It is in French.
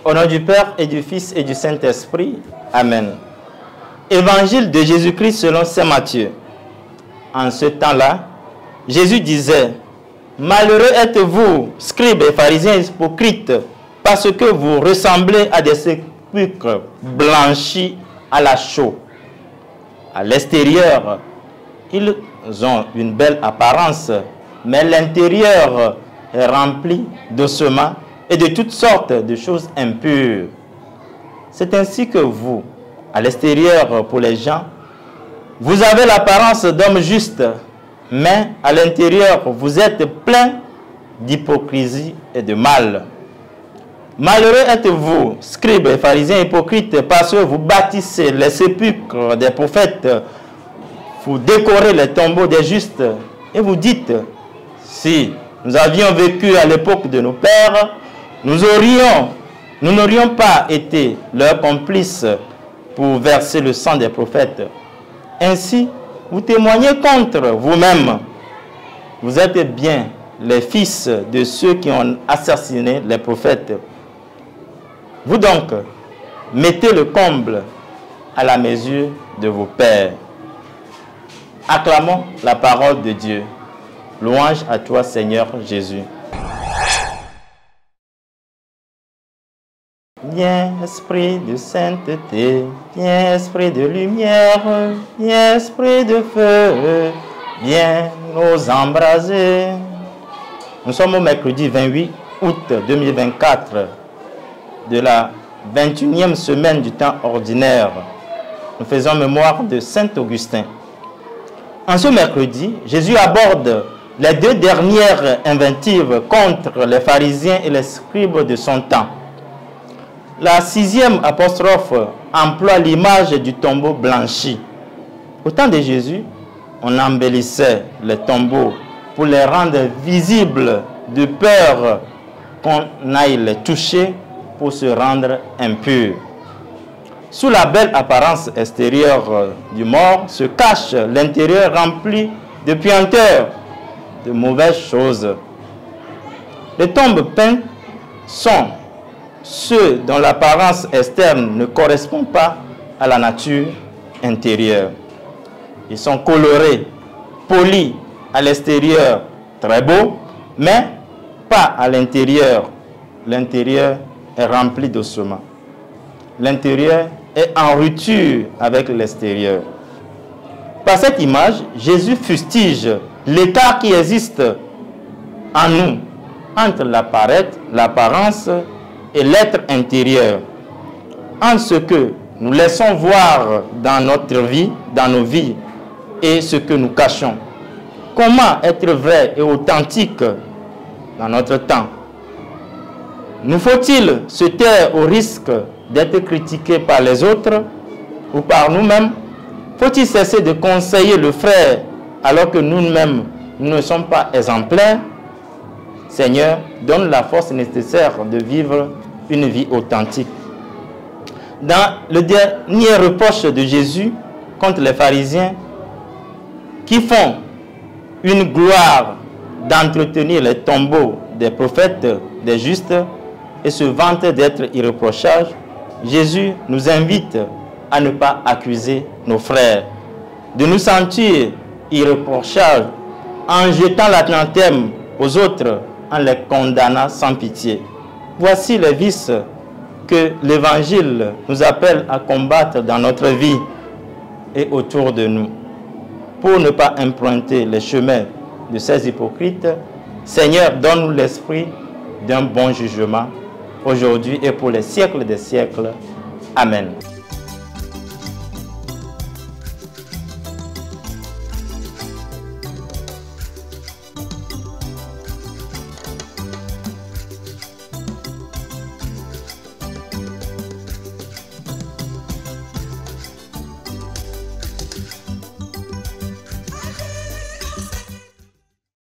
Au nom du Père et du Fils et du Saint-Esprit. Amen. Évangile de Jésus-Christ selon saint Matthieu. En ce temps-là, Jésus disait, « Malheureux êtes-vous, scribes et pharisiens hypocrites, parce que vous ressemblez à des sépulcres blanchis à la chaux. À l'extérieur, ils ont une belle apparence, mais l'intérieur est rempli d'ossements et de toutes sortes de choses impures. C'est ainsi que vous, à l'extérieur pour les gens, vous avez l'apparence d'hommes justes, mais à l'intérieur, vous êtes plein d'hypocrisie et de mal. Malheureux êtes-vous, scribes et pharisiens hypocrites, parce que vous bâtissez les sépulcres des prophètes, vous décorez les tombeaux des justes, et vous dites, si nous avions vécu à l'époque de nos pères, nous n'aurions pas été leurs complices pour verser le sang des prophètes. Ainsi, vous témoignez contre vous-même. Vous êtes bien les fils de ceux qui ont assassiné les prophètes. Vous donc, mettez le comble à la mesure de vos pères. Acclamons la parole de Dieu. Louange à toi, Seigneur Jésus. Viens, esprit de sainteté, viens, esprit de lumière, viens, esprit de feu, viens nous embraser. Nous sommes au mercredi 28 août 2024 de la 21e semaine du temps ordinaire. Nous faisons mémoire de Saint Augustin. En ce mercredi, Jésus aborde les deux dernières invectives contre les pharisiens et les scribes de son temps. La 6e apostrophe emploie l'image du tombeau blanchi. Au temps de Jésus, on embellissait les tombeaux pour les rendre visibles de peur qu'on aille les toucher pour se rendre impurs. Sous la belle apparence extérieure du mort se cache l'intérieur rempli de puanteur, de mauvaises choses. Les tombes peintes sont ceux dont l'apparence externe ne correspond pas à la nature intérieure. Ils sont colorés, polis à l'extérieur, très beaux, mais pas à l'intérieur. L'intérieur est rempli d'ossements. L'intérieur est en rupture avec l'extérieur. Par cette image, Jésus fustige l'écart qui existe en nous entre l'apparence et l'être intérieur, en ce que nous laissons voir dans notre vie, dans nos vies, et ce que nous cachons. Comment être vrai et authentique dans notre temps? Nous faut-il se taire au risque d'être critiqué par les autres ou par nous-mêmes? Faut-il cesser de conseiller le frère alors que nous-mêmes nous ne sommes pas exemplaires? Seigneur, donne la force nécessaire de vivre une vie authentique. Dans le dernier reproche de Jésus contre les pharisiens qui font une gloire d'entretenir les tombeaux des prophètes, des justes, et se vantent d'être irréprochables, Jésus nous invite à ne pas accuser nos frères, de nous sentir irréprochables en jetant l'anathème aux autres, en les condamnant sans pitié. Voici les vices que l'Évangile nous appelle à combattre dans notre vie et autour de nous. Pour ne pas emprunter les chemins de ces hypocrites, Seigneur, donne-nous l'esprit d'un bon jugement, aujourd'hui et pour les siècles des siècles. Amen.